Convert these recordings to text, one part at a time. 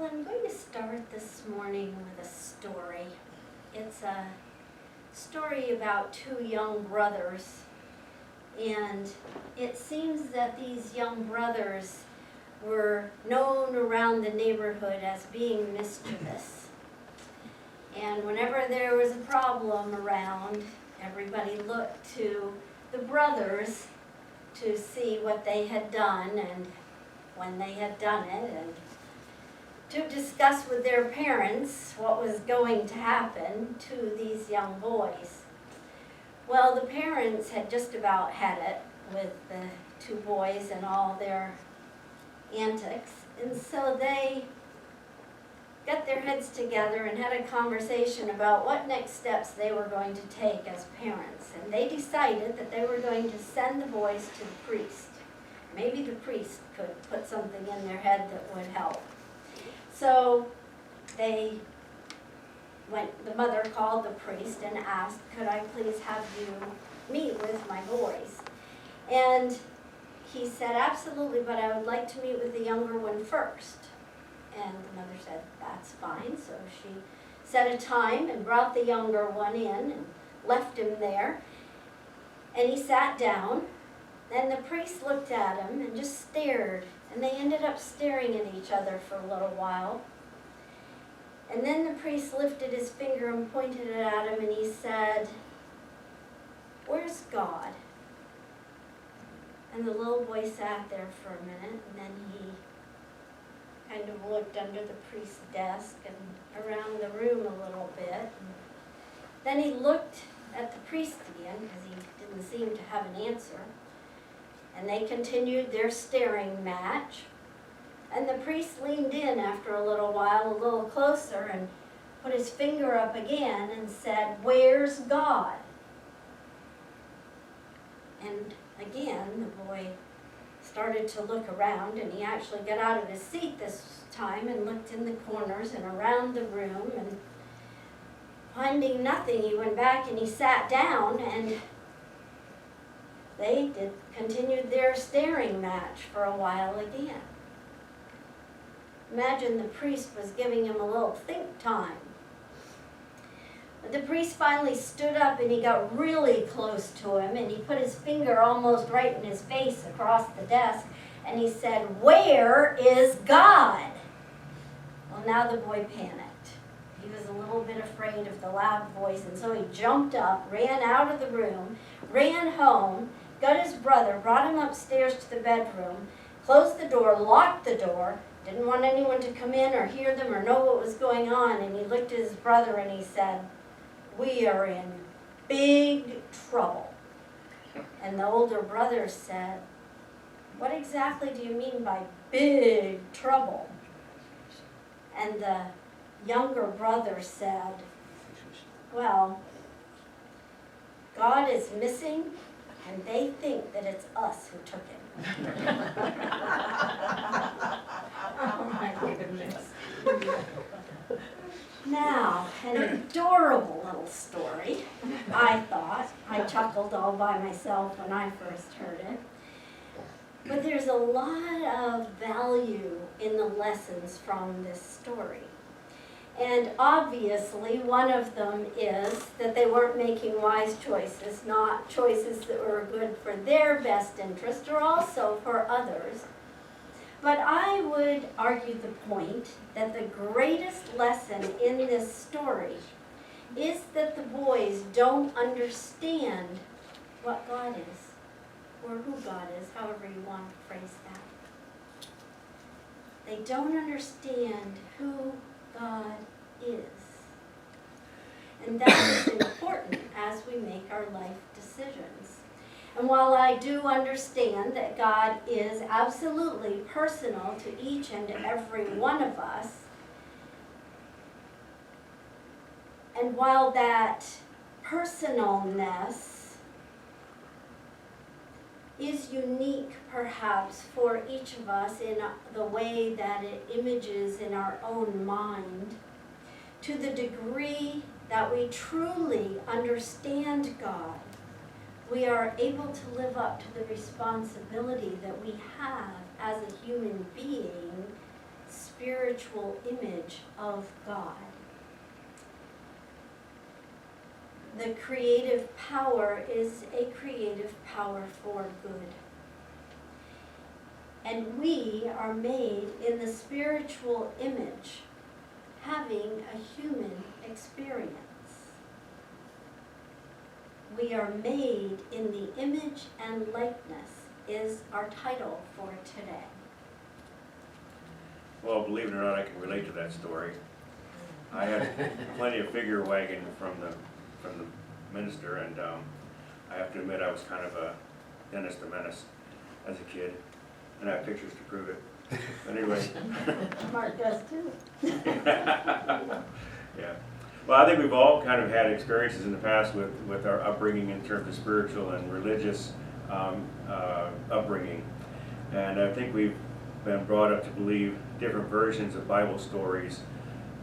I'm going to start this morning with a story. It's a story about two young brothers, and it seems that these young brothers were known around the neighborhood as being mischievous. And whenever there was a problem around, everybody looked to the brothers to see what they had done and when they had done it, and to discuss with their parents what was going to happen to these young boys. Well, the parents had just about had it with the two boys and all their antics, and so they got their heads together and had a conversation about what next steps they were going to take as parents. And they decided that they were going to send the boys to the priest. Maybe the priest could put something in their head that would help. So the mother called the priest and asked, could I please have you meet with my boys? And he said, absolutely, but I would like to meet with the younger one first. And the mother said, that's fine. So she set a time and brought the younger one in and left him there. And he sat down, and the priest looked at him and just stared. And they ended up staring at each other for a little while. And then the priest lifted his finger and pointed it at him, and he said, where's God? And the little boy sat there for a minute, and then he kind of looked under the priest's desk and around the room a little bit. And then he looked at the priest again, because he didn't seem to have an answer. And they continued their staring match. And the priest leaned in after a little while, a little closer, and put his finger up again and said, where's God? And again, the boy started to look around, and he actually got out of his seat this time and looked in the corners and around the room, and finding nothing, he went back and he sat down, and they continued their staring match for a while again. Imagine the priest was giving him a little think time. But the priest finally stood up, and he got really close to him, and he put his finger almost right in his face across the desk, and he said, where is God? Well, now the boy panicked. He was a little bit afraid of the loud voice, and so he jumped up, ran out of the room, ran home, got his brother, brought him upstairs to the bedroom, closed the door, locked the door, didn't want anyone to come in or hear them or know what was going on, and he looked at his brother and he said, we are in big trouble. And the older brother said, what exactly do you mean by big trouble? And the younger brother said, well, God is missing, and they think that it's us who took him. Oh my goodness. Now, an adorable little story, I thought. I chuckled all by myself when I first heard it. But there's a lot of value in the lessons from this story. And obviously, one of them is that they weren't making wise choices, not choices that were good for their best interest or also for others. But I would argue the point that the greatest lesson in this story is that the boys don't understand what God is, or who God is, however you want to phrase that. They don't understand who God is. And that is important as we make our life decisions. And while I do understand that God is absolutely personal to each and every one of us, and while that personalness is unique perhaps for each of us in the way that it images in our own mind, to the degree that we truly understand God, we are able to live up to the responsibility that we have as a human being, spiritually spiritual image of God. The creative power is a creative power for good. And we are made in the spiritual image, having a human experience. We are made in the image and likeness is our title for today. Well, believe it or not, I can relate to that story. I had plenty of figure wagging from the minister, and I have to admit I was kind of a Dennis the Menace as a kid, and I have pictures to prove it. But anyway. Mark does too. Yeah. Well, I think we've all kind of had experiences in the past with our upbringing in terms of spiritual and religious upbringing. And I think we've been brought up to believe different versions of Bible stories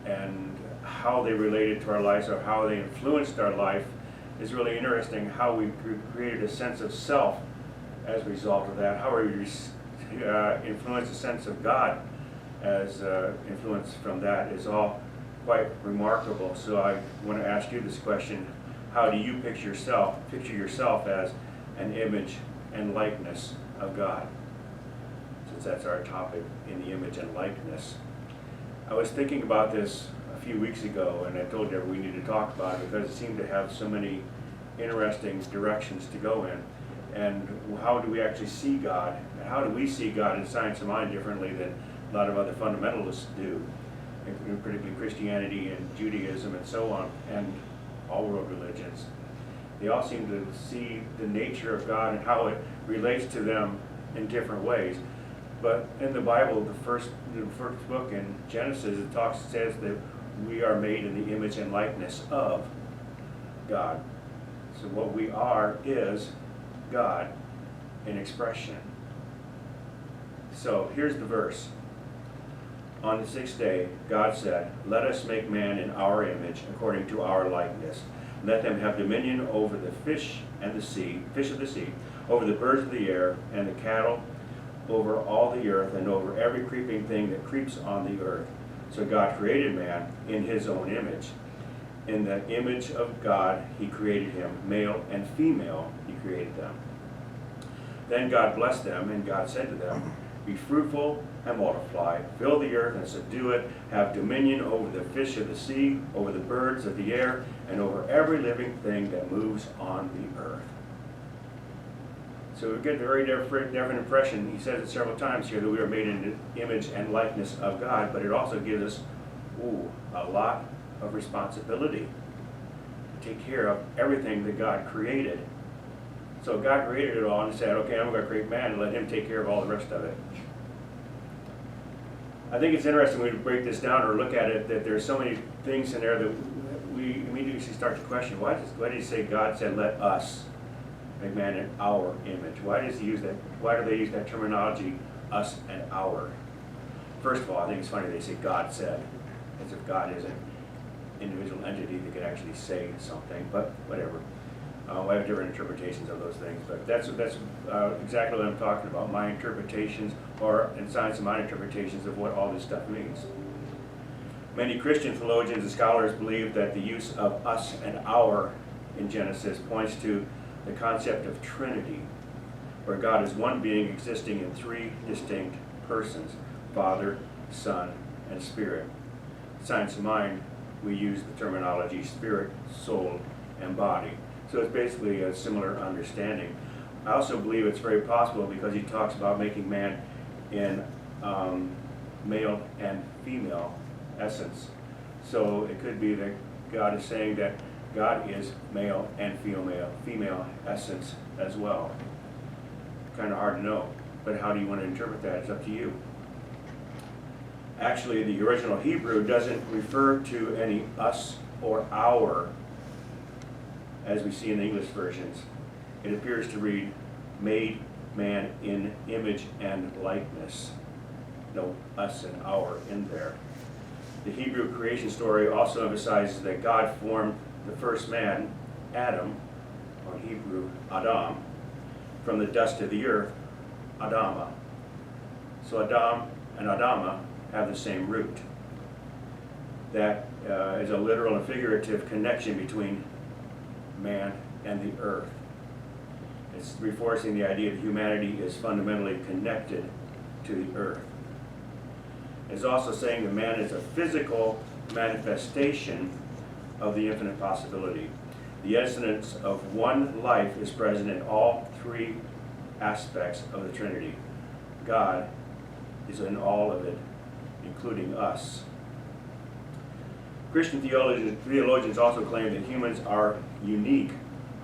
and how they related to our lives or how they influenced our life is really interesting. How we created a sense of self as a result of that, how we influenced a sense of God as influence from that is all quite remarkable. So I want to ask you this question: how do you picture yourself as an image and likeness of God? Since that's our topic, in the image and likeness. I was thinking about this a few weeks ago, and I told you we need to talk about it because it seemed to have so many interesting directions to go in. And how do we actually see God? And how do we see God in Science of Mind differently than a lot of other fundamentalists do, particularly Christianity and Judaism and so on, and all world religions? They all seem to see the nature of God and how it relates to them in different ways. But in the Bible, the first book in Genesis, it says that we are made in the image and likeness of God. So what we are is God in expression. So here's the verse. On the sixth day, God said, "Let us make man in our image, according to our likeness. Let them have dominion over the fish of the sea, over the birds of the air, and the cattle, over all the earth, and over every creeping thing that creeps on the earth." So God created man in his own image. In the image of God, he created him, male and female, he created them. Then God blessed them, and God said to them, "Be fruitful and multiply, fill the earth and subdue it, have dominion over the fish of the sea, over the birds of the air, and over every living thing that moves on the earth." So we get a very different impression. He says it several times here that we are made in the image and likeness of God, but it also gives us a lot of responsibility to take care of everything that God created. So God created it all and said, okay, I'm going to create man and let him take care of all the rest of it. I think it's interesting when we break this down or look at it that there's so many things in there that we immediately start to question. Why did he say God said, "Let us make man in our image"? Why does he use that? Why do they use that terminology, us and our? First of all, I think it's funny they say God said, as if God is an individual entity that could actually say something, but whatever. I have different interpretations of those things, but that's exactly what I'm talking about. My interpretations, or in Science of Mind interpretations of what all this stuff means. Many Christian theologians and scholars believe that the use of us and our in Genesis points to the concept of Trinity, where God is one being existing in three distinct persons: Father, Son, and Spirit. In Science of Mind, we use the terminology spirit, soul, and body. So it's basically a similar understanding. I also believe it's very possible because he talks about making man in male and female essence. So it could be that God is saying that God is male and female essence as well. Kind of hard to know, but how do you want to interpret that? It's up to you. Actually, the original Hebrew doesn't refer to any us or our as we see in the English versions. It appears to read, "Made man in image and likeness." No us and our in there. The Hebrew creation story also emphasizes that God formed the first man, Adam, or Hebrew, Adam, from the dust of the earth, Adama. So Adam and Adama have the same root. That is a literal and figurative connection between man and the earth. It's reinforcing the idea that humanity is fundamentally connected to the earth. It's also saying that man is a physical manifestation of the infinite possibility. The essence of one life is present in all three aspects of the Trinity. God is in all of it, including us. Christian theologians also claim that humans are unique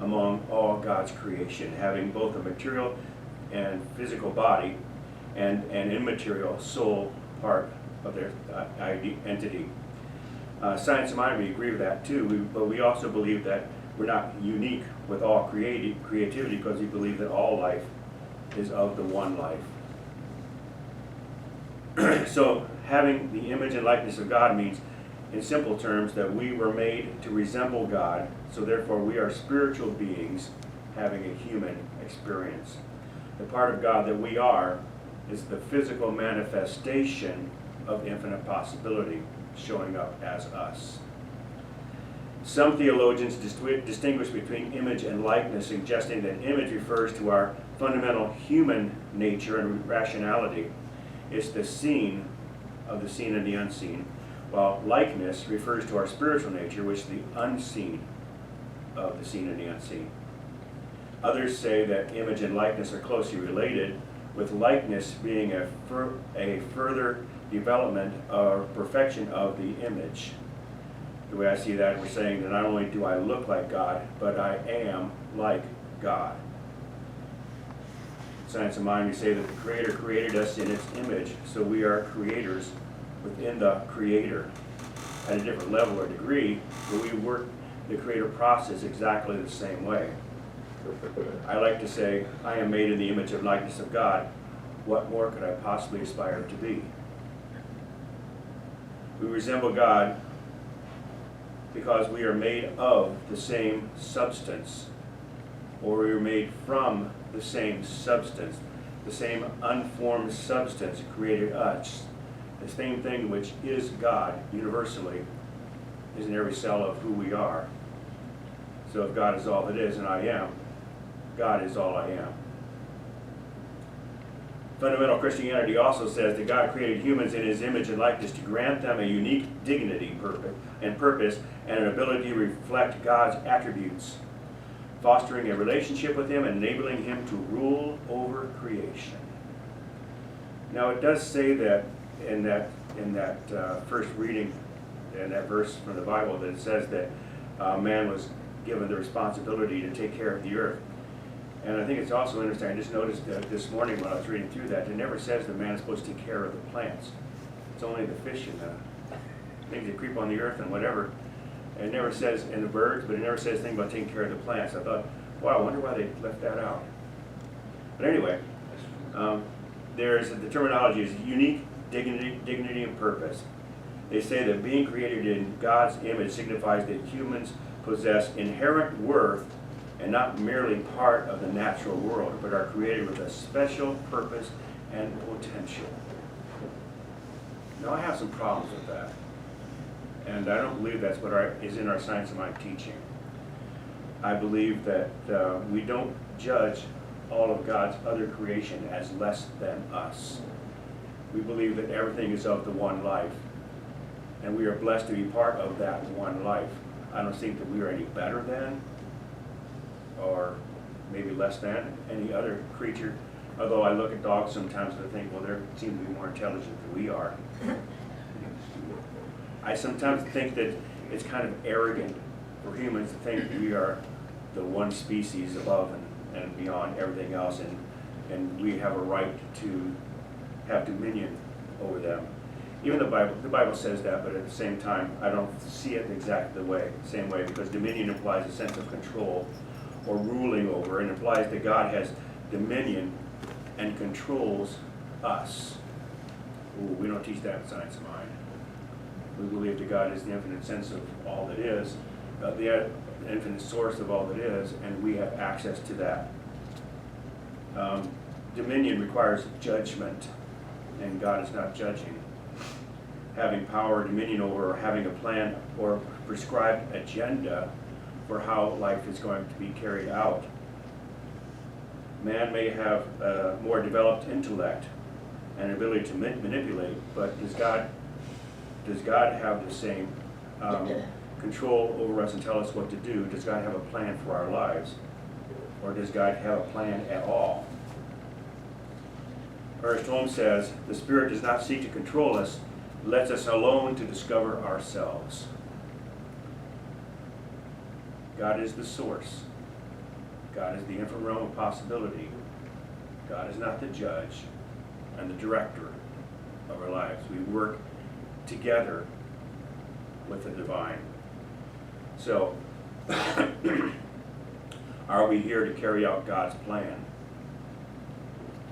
among all God's creation, having both a material and physical body and an immaterial soul part of their entity. Science and mind, we agree with that too, but we also believe that we're not unique with all creativity because we believe that all life is of the one life. So having the image and likeness of God means, in simple terms, that we were made to resemble God, so therefore we are spiritual beings having a human experience. The part of God that we are is the physical manifestation of infinite possibility showing up as us. Some theologians distinguish between image and likeness, suggesting that image refers to our fundamental human nature and rationality. It's the seen of the seen and the unseen, while likeness refers to our spiritual nature, which is the unseen of the seen and the unseen. Others say that image and likeness are closely related, with likeness being a further development or perfection of the image. The way I see that, we're saying that not only do I look like God, but I am like God. Science of mind, we say that the Creator created us in its image, so we are creators within the Creator at a different level or degree, but we work the creative process exactly the same way. I like to say, I am made in the image and likeness of God. What more could I possibly aspire to be? We resemble God because we are made of the same substance, or we are made from the same substance. The same unformed substance created us. The same thing which is God universally is in every cell of who we are. So if God is all that is and I am, God is all I am. Fundamental Christianity also says that God created humans in His image and likeness to grant them a unique dignity and purpose and an ability to reflect God's attributes, fostering a relationship with Him and enabling Him to rule over creation. Now it does say that in that first reading, in that verse from the Bible, that it says that man was given the responsibility to take care of the earth. And I think it's also interesting, I just noticed that this morning when I was reading through that, it never says that man is supposed to take care of the plants. It's only the fish and the things that creep on the earth and whatever. And it never says, and the birds, but it never says anything about taking care of the plants. I thought, wow, I wonder why they left that out. But anyway, the terminology is unique dignity and purpose. They say that being created in God's image signifies that humans possess inherent worth and not merely part of the natural world, but are created with a special purpose and potential. Now I have some problems with that, and I don't believe that's what is in our Science of Mind teaching. I believe that we don't judge all of God's other creation as less than us. We believe that everything is of the one life, and we are blessed to be part of that one life. I don't think that we are any better than, or maybe less than, any other creature. Although I look at dogs sometimes and I think, well, they seem to be more intelligent than we are. I sometimes think that it's kind of arrogant for humans to think that we are the one species above and beyond everything else, and we have a right to have dominion over them. Even the Bible says that, but at the same time, I don't see it exactly the same way, because dominion implies a sense of control or ruling over, and implies that God has dominion and controls us. Ooh, we don't teach that in Science of Mind. We believe that God is the infinite sense of all that is, the infinite source of all that is, and we have access to that. Dominion requires judgment, and God is not judging. having power, dominion over, or having a plan or prescribed agenda for how life is going to be carried out. Man may have a more developed intellect and ability to manipulate, but does God have the same control over us and tell us what to do? Does God have a plan for our lives? Or does God have a plan at all? Ernest Holmes says, "The Spirit does not seek to control us, lets us alone to discover ourselves." God is the source. God is the infinite realm of possibility. God is not the judge and the director of our lives. We work together with the divine. So, are we here to carry out God's plan?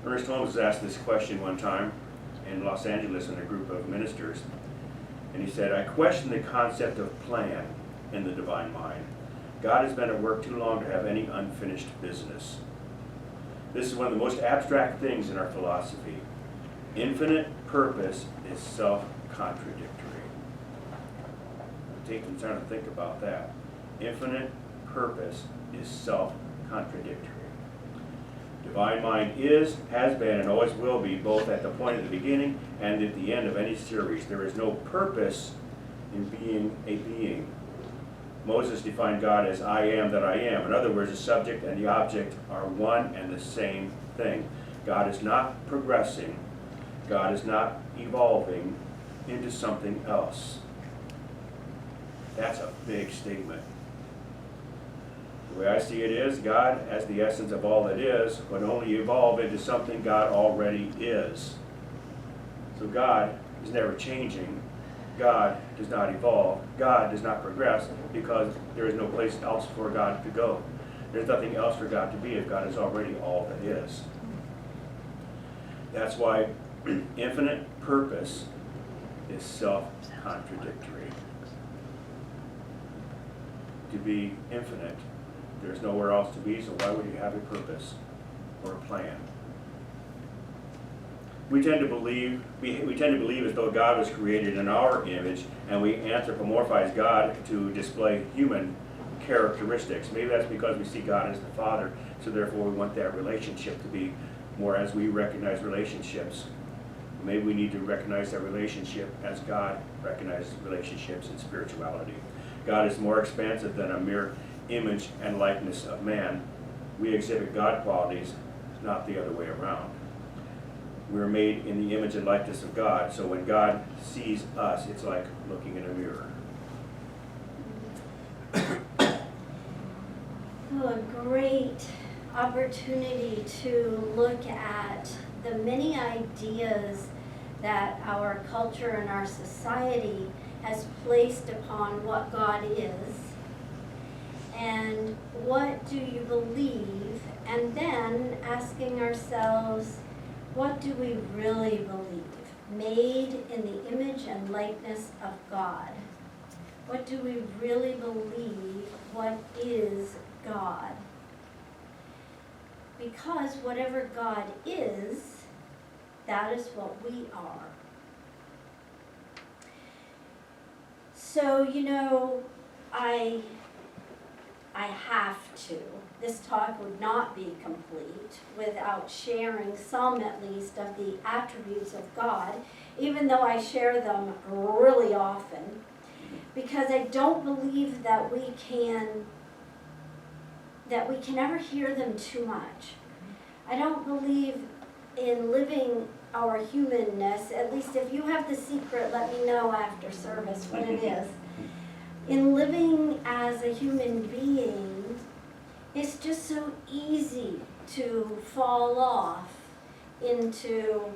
Ernest Holmes was asked this question one time in Los Angeles in a group of ministers, and he said, "I question the concept of plan in the divine mind. God has been at work too long to have any unfinished business. This is one of the most abstract things in our philosophy. Infinite purpose is self-contradictory." Take some time to think about that. Infinite purpose is self-contradictory. Divine mind is, has been, and always will be, both at the point of the beginning and at the end of any series. There is no purpose in being a being. Moses defined God as "I am that I am." In other words, the subject and the object are one and the same thing. God is not progressing. God is not evolving into something else. That's a big statement. The way I see it is, God, as the essence of all that is, would only evolve into something God already is. So God is never changing. God does not evolve. God does not progress because there is no place else for God to go. There's nothing else for God to be if God is already all that is. That's why infinite purpose is self-contradictory. To be infinite, there's nowhere else to be, so why would you have a purpose or a plan? We tend to believe as though God was created in our image, and we anthropomorphize God to display human characteristics. Maybe that's because we see God as the Father, so therefore we want that relationship to be more as we recognize relationships. Maybe we need to recognize that relationship as God recognizes relationships in spirituality. God is more expansive than a mere image and likeness of man. We exhibit God qualities, not the other way around. We are made in the image and likeness of God, so when God sees us, it's like looking in a mirror. Oh, a great opportunity to look at the many ideas that our culture and our society has placed upon what God is, and what do you believe, and then asking ourselves, what do we really believe? Made in the image and likeness of God. What do we really believe? What is God? Because whatever God is, that is what we are. So, I have to. This talk would not be complete without sharing some, at least, of the attributes of God, even though I share them really often, because I don't believe that we can ever hear them too much. I don't believe in living our humanness. At least if you have the secret, let me know after service what it is. In living as a human being, it's just so easy to fall off into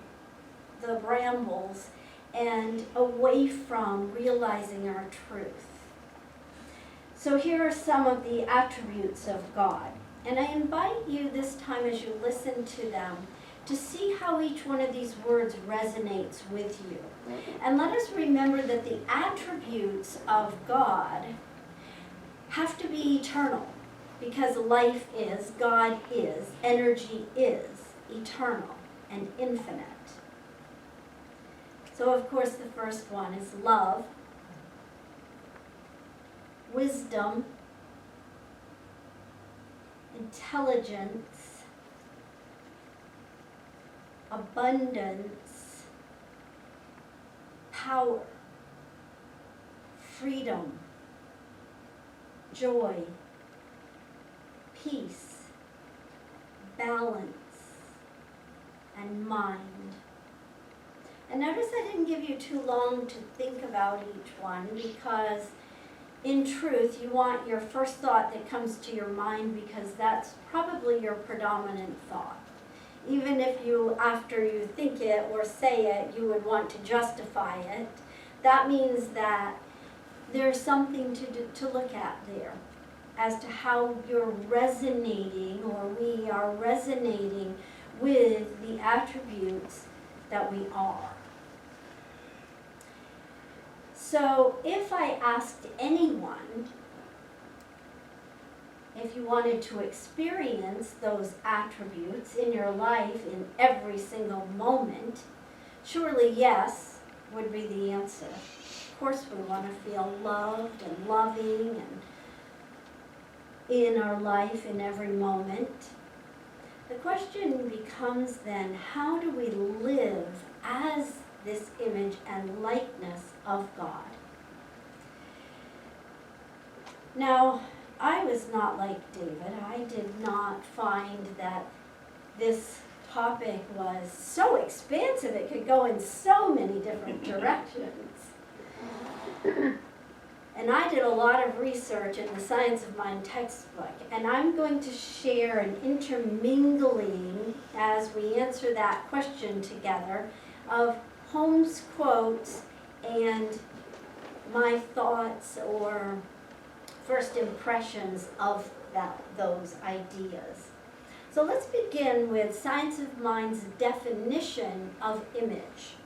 the brambles and away from realizing our truth. So here are some of the attributes of God. And I invite you this time as you listen to them to see how each one of these words resonates with you. And let us remember that the attributes of God have to be eternal, because life is, God is, energy is eternal and infinite. So of course the first one is love, wisdom, intelligence, abundance, power, freedom, joy, peace, balance, and mind. And notice I didn't give you too long to think about each one, because in truth you want your first thought that comes to your mind, because that's probably your predominant thought. Even if you, after you think it or say it, you would want to justify it, that means that there's something to look at there as to how you're resonating, or we are resonating with the attributes that we are. So if I asked anyone if you wanted to experience those attributes in your life in every single moment, surely yes would be the answer. Of course we want to feel loved and loving and in our life in every moment. The question becomes then, how do we live as this image and likeness of God? Now, I was not like David. I did not find that this topic was so expansive. It could go in so many different directions. And I did a lot of research in the Science of Mind textbook, and I'm going to share an intermingling as we answer that question together of Holmes' quotes and my thoughts or first impressions of those ideas. So let's begin with Science of Mind's definition of image.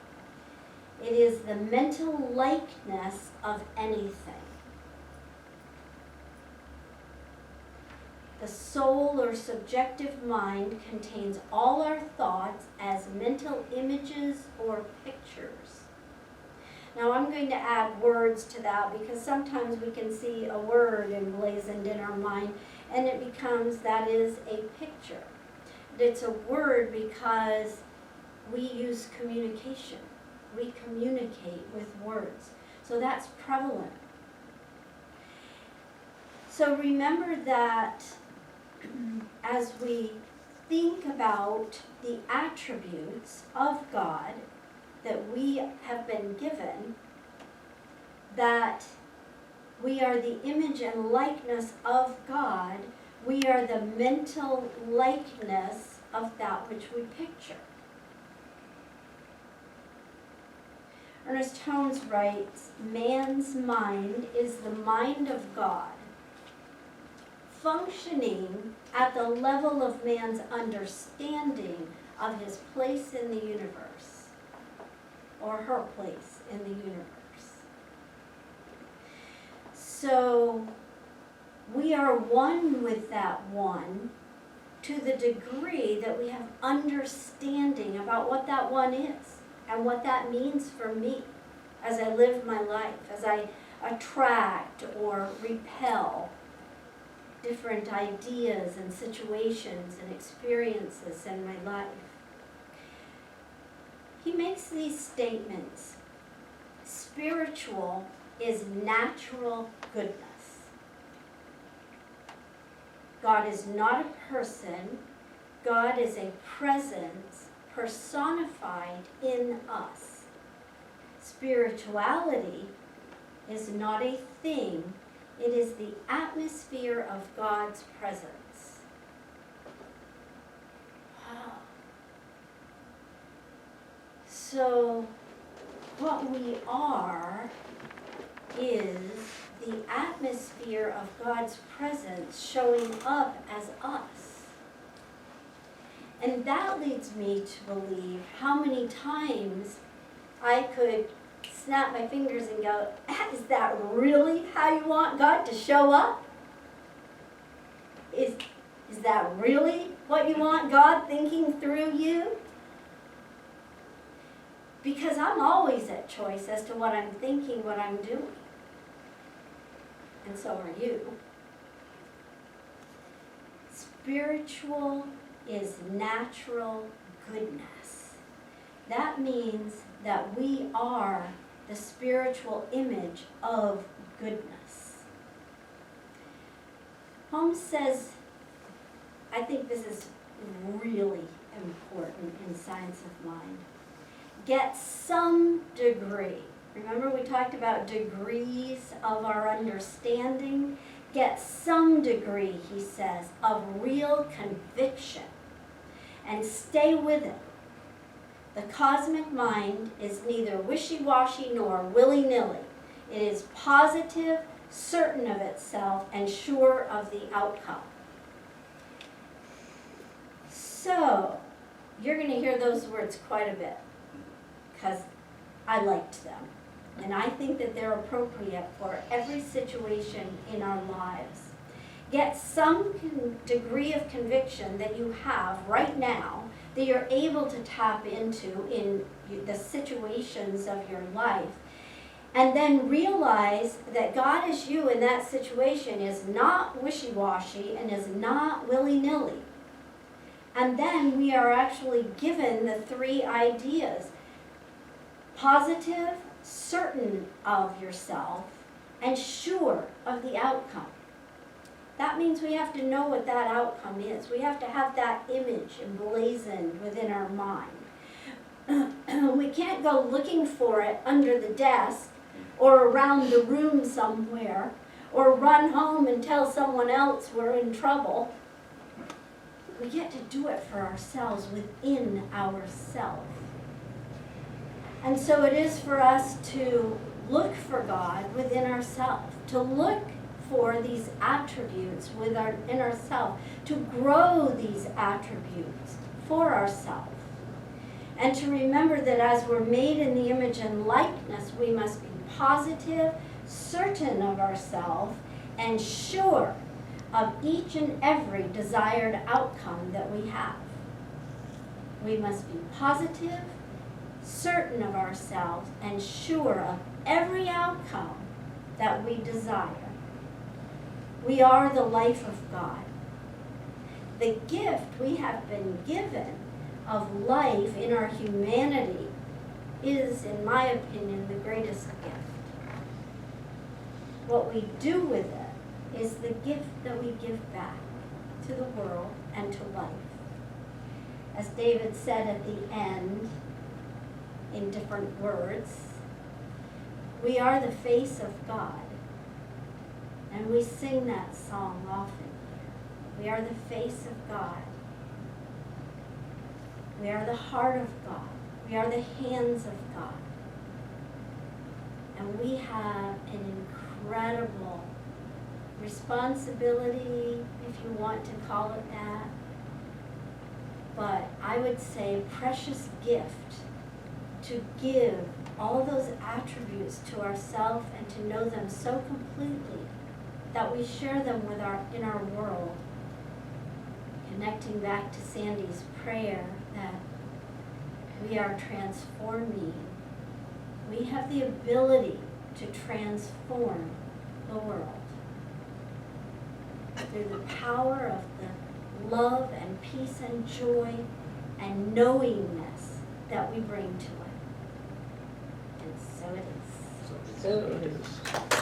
It is the mental likeness of anything. The soul or subjective mind contains all our thoughts as mental images or pictures. Now I'm going to add words to that, because sometimes we can see a word emblazoned in our mind and it becomes, that is a picture. It's a word because we use communication. We communicate with words. So that's prevalent. So remember that as we think about the attributes of God that we have been given, that we are the image and likeness of God, we are the mental likeness of that which we picture. Ernest Holmes writes, man's mind is the mind of God, functioning at the level of man's understanding of his place in the universe, or her place in the universe. So we are one with that one to the degree that we have understanding about what that one is and what that means for me as I live my life, as I attract or repel different ideas and situations and experiences in my life. He makes these statements. Spiritual is natural goodness. God is not a person. God is a presence personified in us. Spirituality is not a thing. It is the atmosphere of God's presence. Wow. So what we are is the atmosphere of God's presence showing up as us. And that leads me to believe how many times I could snap my fingers and go, is that really how you want God to show up? Is that really what you want God thinking through you? Because I'm always at choice as to what I'm thinking, what I'm doing. And so are you. Spiritual is natural goodness. That means that we are the spiritual image of goodness. Holmes says, I think this is really important in Science of Mind. Get some degree. Remember we talked about degrees of our understanding? Get some degree, he says, of real conviction and stay with it. The cosmic mind is neither wishy-washy nor willy-nilly. It is positive, certain of itself, and sure of the outcome. So, you're going to hear those words quite a bit, because I liked them. And I think that they're appropriate for every situation in our lives. Get some degree of conviction that you have right now that you're able to tap into in the situations of your life. And then realize that God as you in that situation is not wishy-washy and is not willy-nilly. And then we are actually given the three ideas. Positive, certain of yourself, and sure of the outcome. That means we have to know what that outcome is. We have to have that image emblazoned within our mind. We can't go looking for it under the desk or around the room somewhere or run home and tell someone else we're in trouble. We get to do it for ourselves within ourselves. And so it is for us to look for God within ourselves, to look for these attributes in ourselves, to grow these attributes for ourselves. And to remember that as we're made in the image and likeness, we must be positive, certain of ourselves, and sure of each and every desired outcome that we have. We must be positive, certain of ourselves, and sure of every outcome that we desire. We are the life of God. The gift we have been given of life in our humanity is, in my opinion, the greatest gift. What we do with it is the gift that we give back to the world and to life. As David said at the end, in different words, we are the face of God. And we sing that song often. We are the face of God. We are the heart of God. We are the hands of God. And we have an incredible responsibility, if you want to call it that. But I would say precious gift to give all those attributes to ourselves and to know them so completely that we share them in our world. Connecting back to Sandy's prayer that we are transforming. We have the ability to transform the world through the power of the love and peace and joy and knowingness that we bring to it. And so it is. So it is.